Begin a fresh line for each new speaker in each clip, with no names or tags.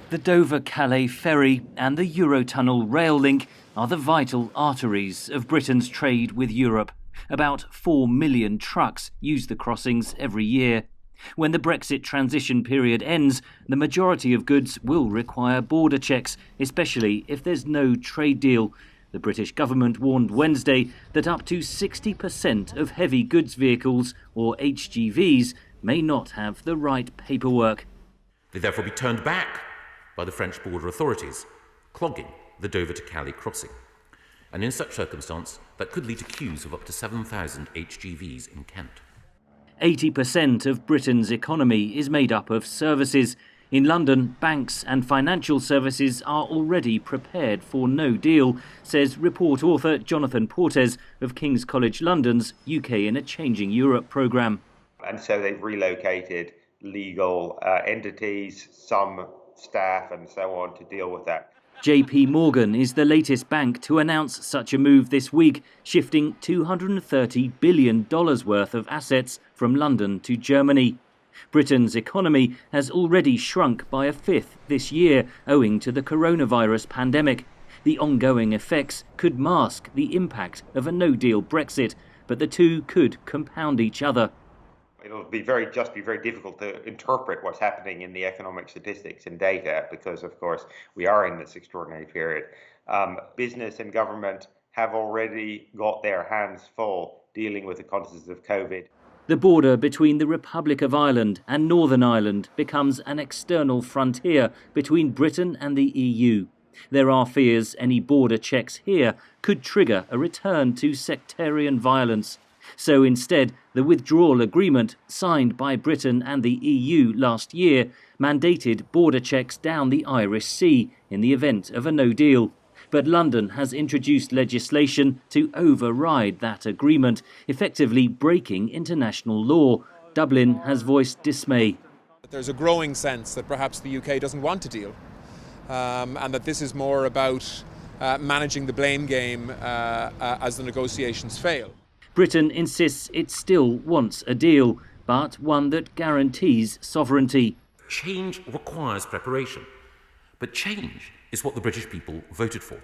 The Dover-Calais ferry and the Eurotunnel rail link are the vital arteries of Britain's trade with Europe. About 4 million trucks use the crossings every year. When the Brexit transition period ends, the majority of goods will require border checks, especially if there's no trade deal. The British government warned Wednesday that up to 60% of heavy goods vehicles, or HGVs, may not have the right paperwork.
They therefore be turned back by the French border authorities, clogging the Dover to Calais crossing. And in such circumstance, that could lead to queues of up to 7,000 HGVs in Kent.
80% of Britain's economy is made up of services. In London, banks and financial services are already prepared for no deal, says report author Jonathan Portes of King's College London's UK in a Changing Europe programme.
And so they've relocated legal entities, some staff and so on to deal with that.
JP Morgan is the latest bank to announce such a move this week, shifting $230 billion worth of assets from London to Germany. Britain's economy has already shrunk by a fifth this year, owing to the coronavirus pandemic. The ongoing effects could mask the impact of a no-deal Brexit, but the two could compound each other.
It'll be very difficult to interpret what's happening in the economic statistics and data because, of course, we are in this extraordinary period. Business and government have already got their hands full dealing with the consequences of COVID.
The border between the Republic of Ireland and Northern Ireland becomes an external frontier between Britain and the EU. There are fears any border checks here could trigger a return to sectarian violence. So instead, the withdrawal agreement signed by Britain and the EU last year mandated border checks down the Irish Sea in the event of a no deal. But London has introduced legislation to override that agreement, effectively breaking international law. Dublin has voiced dismay.
There's a growing sense that perhaps the UK doesn't want to deal, and that this is more about managing the blame game as the negotiations fail.
Britain insists it still wants a deal, but one that guarantees sovereignty.
Change requires preparation, but change is what the British people voted for.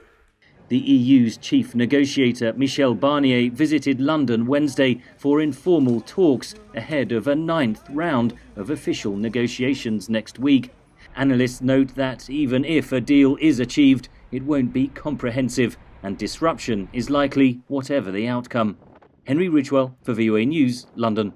The EU's chief negotiator, Michel Barnier, visited London Wednesday for informal talks ahead of a 9th round of official negotiations next week. Analysts note that even if a deal is achieved, it won't be comprehensive, and disruption is likely whatever the outcome. Henry Ridgewell for VOA News, London.